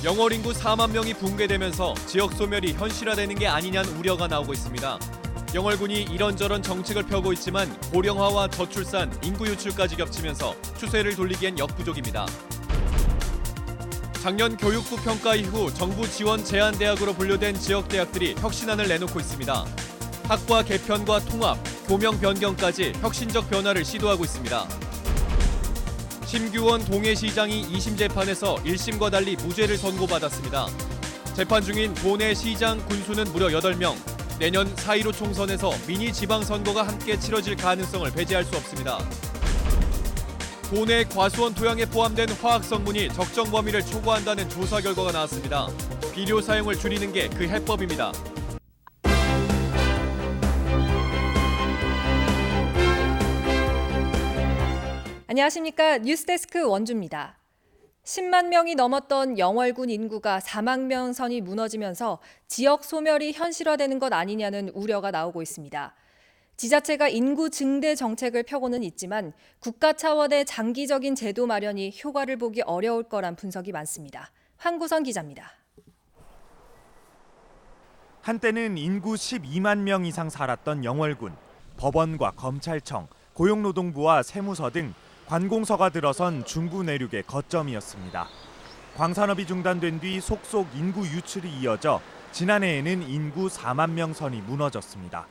영월 인구 4만 명이 붕괴되면서 지역 소멸이 현실화되는 게 아니냐는 우려가 나오고 있습니다. 영월군이 이런저런 정책을 펴고 있지만 고령화와 저출산, 인구 유출까지 겹치면서 추세를 돌리기엔 역부족입니다. 작년 교육부 평가 이후 정부 지원 제한대학으로 분류된 지역대학들이 혁신안을 내놓고 있습니다. 학과 개편과 통합, 교명 변경까지 혁신적 변화를 시도하고 있습니다. 심규원 동해시장이 2심 재판에서 1심과 달리 무죄를 선고받았습니다. 재판 중인 도내 시장 군수는 무려 8명. 내년 4.15 총선에서 미니 지방선거가 함께 치러질 가능성을 배제할 수 없습니다. 도내 과수원 토양에 포함된 화학 성분이 적정 범위를 초과한다는 조사 결과가 나왔습니다. 비료 사용을 줄이는 게 그 해법입니다. 안녕하십니까. 뉴스데스크 원주입니다. 10만 명이 넘었던 영월군 인구가 4만 명 선이 무너지면서 지역 소멸이 현실화되는 것 아니냐는 우려가 나오고 있습니다. 지자체가 인구 증대 정책을 펴고는 있지만 국가 차원의 장기적인 제도 마련이 효과를 보기 어려울 거란 분석이 많습니다. 황구선 기자입니다. 한때는 인구 12만 명 이상 살았던 영월군. 법원과 검찰청, 고용노동부와 세무서 등 관공서가 들어선 중부 내륙의 거점이었습니다. 광산업이 중단된 뒤 속속 인구 유출이 이어져 지난해에는 인구 4만 명 선이 무너졌습니다.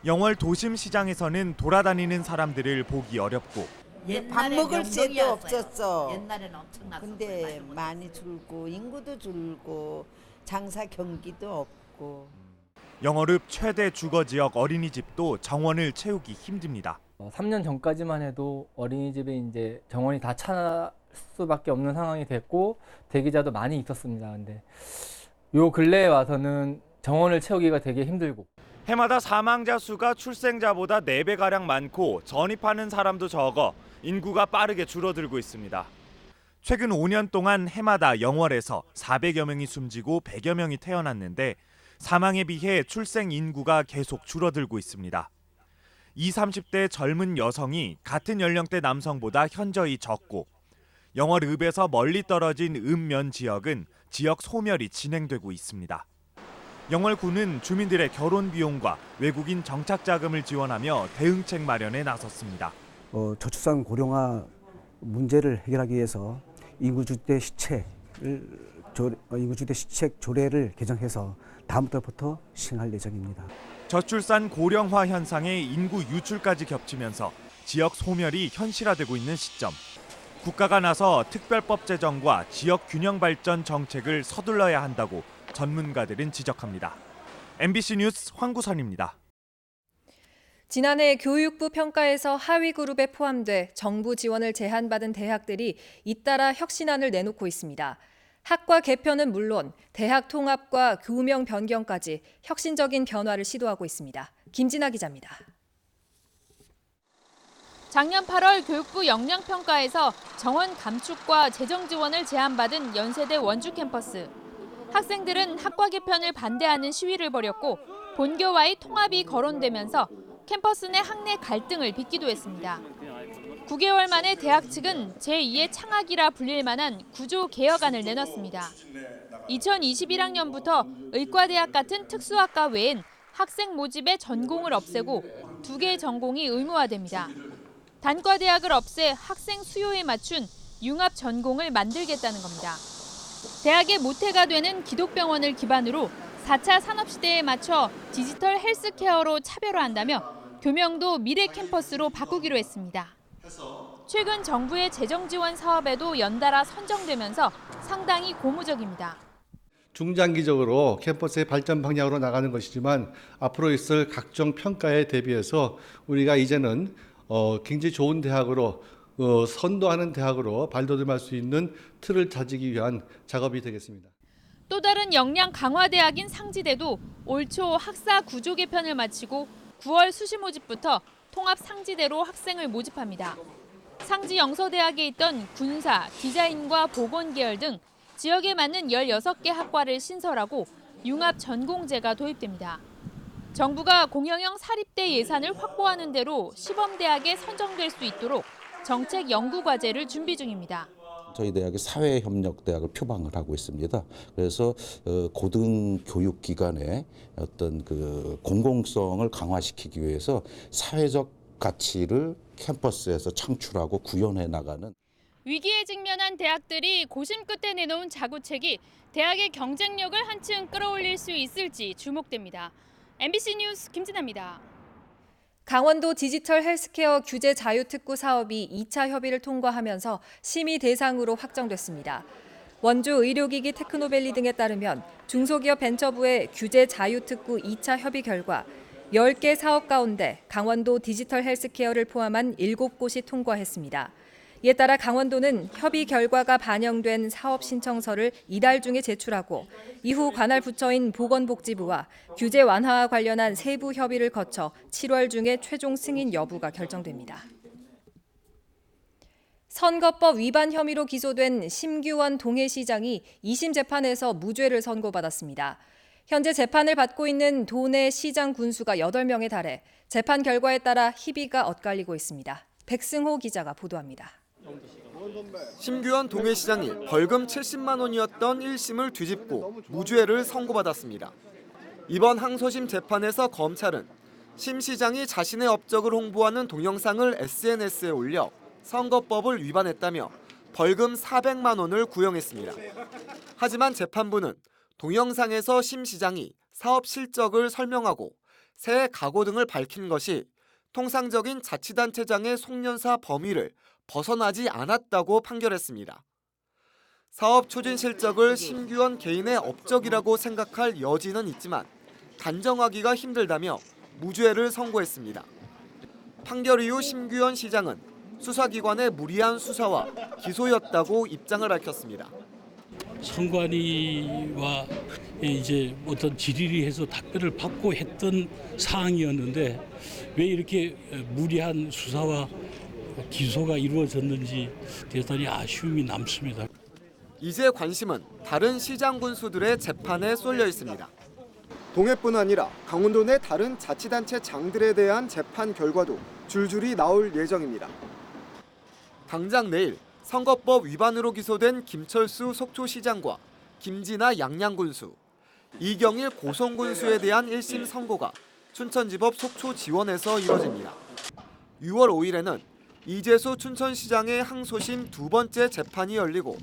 영월 도심 시장에서는 돌아다니는 사람들을 보기 어렵고 밥 먹을 새도 없었어. 옛날에는 엄청났어. 근데 많이 줄고 인구도 줄고 장사 경기도 없고. 영월읍 최대 주거지역 어린이집도 정원을 채우기 힘듭니다. 3년 전까지만 해도 어린이집에 이제 정원이 다 차 수밖에 없는 상황이 됐고 대기자도 많이 있었습니다. 근데 요 근래에 와서는 정원을 채우기가 되게 힘들고 해마다 사망자 수가 출생자보다 4배가량 많고 전입하는 사람도 적어 인구가 빠르게 줄어들고 있습니다. 최근 5년 동안 해마다 영월에서 400여 명이 숨지고 100여 명이 태어났는데 사망에 비해 출생 인구가 계속 줄어들고 있습니다. 20, 30대 젊은 여성이 같은 연령대 남성보다 현저히 적고 영월읍에서 멀리 떨어진 읍면 지역은 지역 소멸이 진행되고 있습니다. 영월군은 주민들의 결혼 비용과 외국인 정착 자금을 지원하며 대응책 마련에 나섰습니다. 저출산 고령화 문제를 해결하기 위해서 인구주택 시책 조례를 개정해서 다음 달부터 시행할 예정입니다. 저출산 고령화 현상에 인구 유출까지 겹치면서 지역 소멸이 현실화되고 있는 시점. 국가가 나서 특별법 제정과 지역 균형 발전 정책을 서둘러야 한다고 전문가들은 지적합니다. MBC 뉴스 황구선입니다. 지난해 교육부 평가에서 하위 그룹에 포함돼 정부 지원을 제한받은 대학들이 잇따라 혁신안을 내놓고 있습니다. 학과 개편은 물론 대학 통합과 교명 변경까지 혁신적인 변화를 시도하고 있습니다. 김진아 기자입니다. 작년 8월 교육부 역량평가에서 정원 감축과 재정 지원을 제한받은 연세대 원주 캠퍼스. 학생들은 학과 개편을 반대하는 시위를 벌였고 본교와의 통합이 거론되면서 캠퍼스 내 학내 갈등을 빚기도 했습니다. 9개월 만에 대학 측은 제2의 창학이라 불릴 만한 구조 개혁안을 내놨습니다. 2021학년부터 의과대학 같은 특수학과 외엔 학생 모집의 전공을 없애고 2개의 전공이 의무화됩니다. 단과대학을 없애 학생 수요에 맞춘 융합 전공을 만들겠다는 겁니다. 대학의 모태가 되는 기독병원을 기반으로 4차 산업시대에 맞춰 디지털 헬스케어로 차별화한다며 교명도 미래 캠퍼스로 바꾸기로 했습니다. 최근 정부의 재정 지원 사업에도 연달아 선정되면서 상당히 고무적입니다. 중장기적으로 캠퍼스의 발전 방향으로 나가는 것이지만 앞으로 있을 각종 평가에 대비해서 우리가 이제는 굉장히 좋은 대학으로 선도하는 대학으로 발돋움할 수 있는 틀을 다지기 위한 작업이 되겠습니다. 또 다른 역량 강화대학인 상지대도 올 초 학사 구조 개편을 마치고 9월 수시 모집부터 통합 상지대로 학생을 모집합니다. 상지 영서대학에 있던 군사, 디자인과 보건 계열 등 지역에 맞는 16개 학과를 신설하고 융합 전공제가 도입됩니다. 정부가 공영형 사립대 예산을 확보하는 대로 시범대학에 선정될 수 있도록 정책 연구 과제를 준비 중입니다. 저희 대학이 사회협력대학을 표방을 하고 있습니다. 그래서 고등교육기관의 어떤 그 공공성을 강화시키기 위해서 사회적 가치를 캠퍼스에서 창출하고 구현해 나가는 위기에 직면한 대학들이 고심 끝에 내놓은 자구책이 대학의 경쟁력을 한층 끌어올릴 수 있을지 주목됩니다. MBC 뉴스 김진아입니다. 강원도 디지털 헬스케어 규제 자유특구 사업이 2차 협의를 통과하면서 심의 대상으로 확정됐습니다. 원주 의료기기 테크노밸리 등에 따르면 중소기업 벤처부의 규제 자유특구 2차 협의 결과 10개 사업 가운데 강원도 디지털 헬스케어를 포함한 7곳이 통과했습니다. 이에 따라 강원도는 협의 결과가 반영된 사업 신청서를 이달 중에 제출하고 이후 관할 부처인 보건복지부와 규제 완화와 관련한 세부 협의를 거쳐 7월 중에 최종 승인 여부가 결정됩니다. 선거법 위반 혐의로 기소된 심규원 동해시장이 2심 재판에서 무죄를 선고받았습니다. 현재 재판을 받고 있는 도내 시장 군수가 8명에 달해 재판 결과에 따라 희비가 엇갈리고 있습니다. 백승호 기자가 보도합니다. 심규원 동해시장이 벌금 70만 원이었던 1심을 뒤집고 무죄를 선고받았습니다. 이번 항소심 재판에서 검찰은 심 시장이 자신의 업적을 홍보하는 동영상을 SNS에 올려 선거법을 위반했다며 벌금 400만 원을 구형했습니다. 하지만 재판부는 동영상에서 심 시장이 사업 실적을 설명하고 새해 각오 등을 밝힌 것이 통상적인 자치단체장의 송년사 범위를 벗어나지 않았다고 판결했습니다. 사업 추진 실적을 심규원 개인의 업적이라고 생각할 여지는 있지만 단정하기가 힘들다며 무죄를 선고했습니다. 판결 이후 심규원 시장은 수사기관의 무리한 수사와 기소였다고 입장을 밝혔습니다. 선관위와 이제 어떤 질의해서 답변을 받고 했던 사항이었는데 왜 이렇게 무리한 수사와 기소가 이루어졌는지 대단히 아쉬움이 남습니다. 이제 관심은 다른 시장 군수들의 재판에 쏠려 있습니다. 동해뿐 아니라 강원도 내 다른 자치단체 장들에 대한 재판 결과도 줄줄이 나올 예정입니다. 당장 내일 선거법 위반으로 기소된 김철수 속초시장과 김진아 양양군수, 이경일 고성군수에 대한 1심 선고가 춘천지법 속초지원에서 이뤄집니다. 6월 5일에는 이재수 춘천시장의 항소심 2번째 재판이 열리고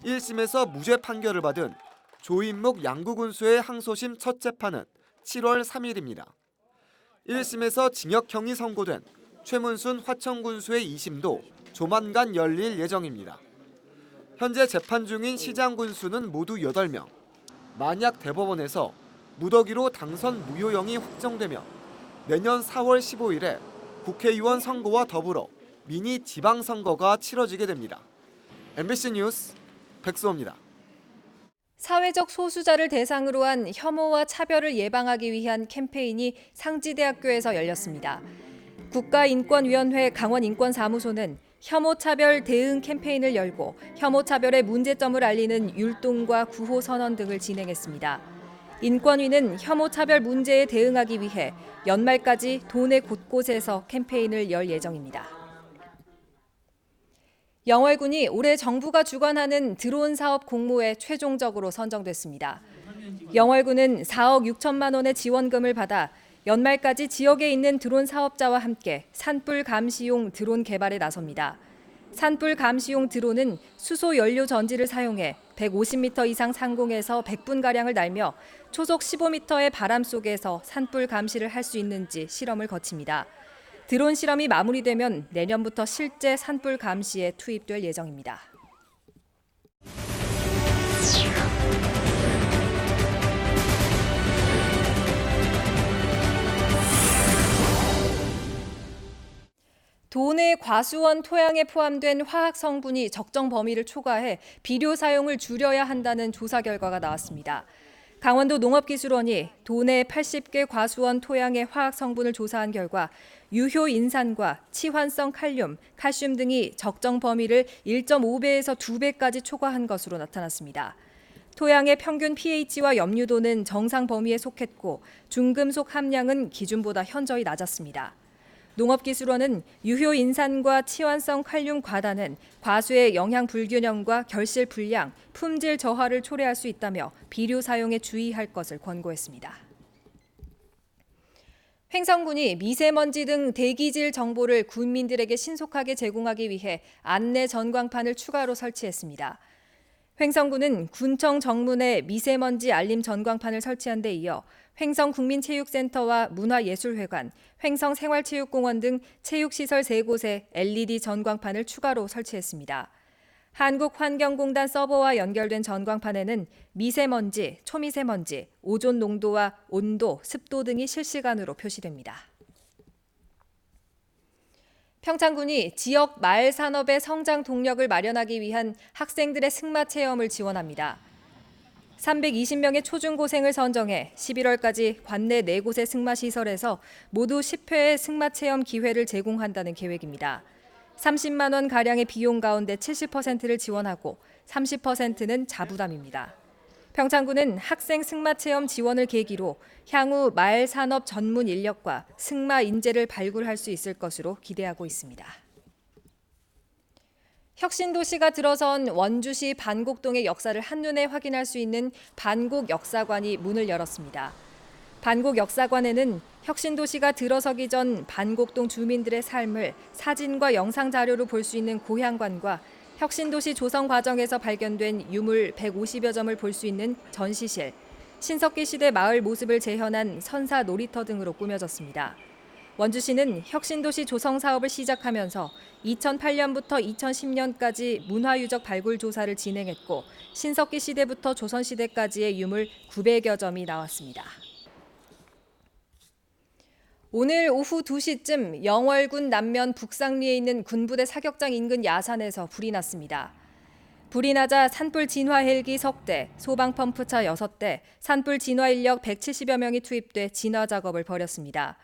1심에서 무죄 판결을 받은 조인묵 양구군수의 항소심 첫 재판은 7월 3일입니다. 1심에서 징역형이 선고된 최문순 화천군수의 2심도 조만간 열릴 예정입니다. 현재 재판 중인 시장 군수는 모두 8명. 만약 대법원에서 무더기로 당선 무효형이 확정되면 내년 4월 15일에 국회의원 선거와 더불어 미니 지방선거가 치러지게 됩니다. MBC 뉴스 백수호입니다. 사회적 소수자를 대상으로 한 혐오와 차별을 예방하기 위한 캠페인이 상지대학교에서 열렸습니다. 국가인권위원회 강원인권사무소는 혐오차별 대응 캠페인을 열고 혐오차별의 문제점을 알리는 율동과 구호선언 등을 진행했습니다. 인권위는 혐오차별 문제에 대응하기 위해 연말까지 도내 곳곳에서 캠페인을 열 예정입니다. 영월군이 올해 정부가 주관하는 드론 사업 공모에 최종적으로 선정됐습니다. 영월군은 4억 6천만 원의 지원금을 받아 연말까지 지역에 있는 드론 사업자와 함께 산불 감시용 드론 개발에 나섭니다. 산불 감시용 드론은 수소 연료 전지를 사용해 150m 이상 상공에서 100분가량을 날며 초속 15m의 바람 속에서 산불 감시를 할 수 있는지 실험을 거칩니다. 드론 실험이 마무리되면 내년부터 실제 산불 감시에 투입될 예정입니다. 도내 과수원 토양에 포함된 화학 성분이 적정 범위를 초과해 비료 사용을 줄여야 한다는 조사 결과가 나왔습니다. 강원도 농업기술원이 도내 80개 과수원 토양의 화학 성분을 조사한 결과 유효인산과 치환성 칼륨, 칼슘 등이 적정 범위를 1.5배에서 2배까지 초과한 것으로 나타났습니다. 토양의 평균 pH와 염류도는 정상 범위에 속했고 중금속 함량은 기준보다 현저히 낮았습니다. 농업기술원은 유효 인산과 치환성 칼륨 과다는 과수의 영양 불균형과 결실 불량, 품질 저하를 초래할 수 있다며 비료 사용에 주의할 것을 권고했습니다. 횡성군이 미세먼지 등 대기질 정보를 군민들에게 신속하게 제공하기 위해 안내 전광판을 추가로 설치했습니다. 횡성군은 군청 정문에 미세먼지 알림 전광판을 설치한 데 이어 횡성국민체육센터와 문화예술회관, 횡성생활체육공원 등 체육시설 3곳에 LED 전광판을 추가로 설치했습니다. 한국환경공단 서버와 연결된 전광판에는 미세먼지, 초미세먼지, 오존 농도와 온도, 습도 등이 실시간으로 표시됩니다. 평창군이 지역 마을 산업의 성장 동력을 마련하기 위한 학생들의 승마 체험을 지원합니다. 320명의 초중고생을 선정해 11월까지 관내 4곳의 승마시설에서 모두 10회의 승마 체험 기회를 제공한다는 계획입니다. 30만 원 가량의 비용 가운데 70%를 지원하고 30%는 자부담입니다. 평창군은 학생 승마 체험 지원을 계기로 향후 마을 산업 전문 인력과 승마 인재를 발굴할 수 있을 것으로 기대하고 있습니다. 혁신도시가 들어선 원주시 반곡동의 역사를 한눈에 확인할 수 있는 반곡역사관이 문을 열었습니다. 반곡역사관에는 혁신도시가 들어서기 전 반곡동 주민들의 삶을 사진과 영상 자료로 볼 수 있는 고향관과 혁신도시 조성 과정에서 발견된 유물 150여 점을 볼 수 있는 전시실, 신석기 시대 마을 모습을 재현한 선사 놀이터 등으로 꾸며졌습니다. 원주시는 혁신도시 조성 사업을 시작하면서 2008년부터 2010년까지 문화유적 발굴 조사를 진행했고 신석기 시대부터 조선시대까지의 유물 900여 점이 나왔습니다. 오늘 오후 2시쯤 영월군 남면 북상리에 있는 군부대 사격장 인근 야산에서 불이 났습니다. 불이 나자 산불 진화 헬기 석 대, 소방펌프차 6대, 산불 진화 인력 170여 명이 투입돼 진화 작업을 벌였습니다.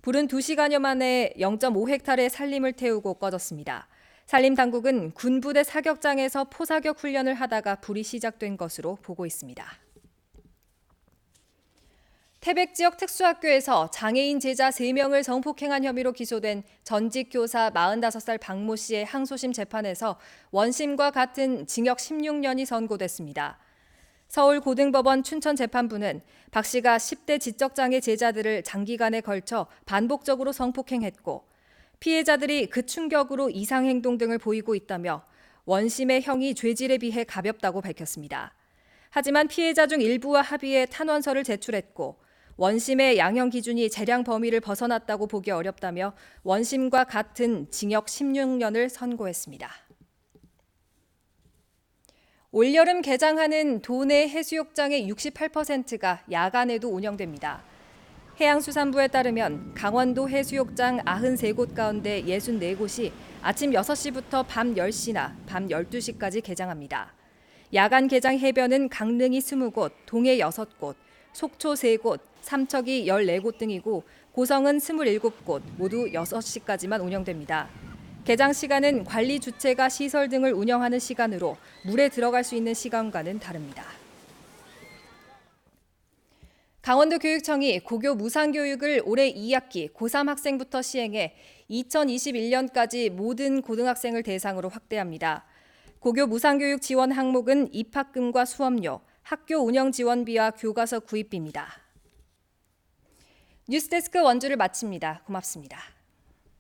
불은 2시간여 만에 0.5헥타르의 산림을 태우고 꺼졌습니다. 산림당국은 군부대 사격장에서 포사격 훈련을 하다가 불이 시작된 것으로 보고 있습니다. 태백 지역 특수학교에서 장애인 제자 3명을 성폭행한 혐의로 기소된 전직 교사 45살 박모 씨의 항소심 재판에서 원심과 같은 징역 16년이 선고됐습니다. 서울고등법원 춘천재판부는 박 씨가 10대 지적장애 제자들을 장기간에 걸쳐 반복적으로 성폭행했고 피해자들이 그 충격으로 이상행동 등을 보이고 있다며 원심의 형이 죄질에 비해 가볍다고 밝혔습니다. 하지만 피해자 중 일부와 합의해 탄원서를 제출했고 원심의 양형 기준이 재량 범위를 벗어났다고 보기 어렵다며 원심과 같은 징역 16년을 선고했습니다. 올여름 개장하는 도내 해수욕장의 68%가 야간에도 운영됩니다. 해양수산부에 따르면 강원도 해수욕장 93곳 가운데 64곳이 아침 6시부터 밤 10시나 밤 12시까지 개장합니다. 야간 개장 해변은 강릉이 20곳, 동해 6곳, 속초 3곳, 삼척이 14곳 등이고 고성은 27곳, 모두 6시까지만 운영됩니다. 개장 시간은 관리 주체가 시설 등을 운영하는 시간으로 물에 들어갈 수 있는 시간과는 다릅니다. 강원도 교육청이 고교 무상교육을 올해 2학기 고3 학생부터 시행해 2021년까지 모든 고등학생을 대상으로 확대합니다. 고교 무상교육 지원 항목은 입학금과 수업료, 학교 운영 지원비와 교과서 구입비입니다. 뉴스데스크 원주를 마칩니다. 고맙습니다.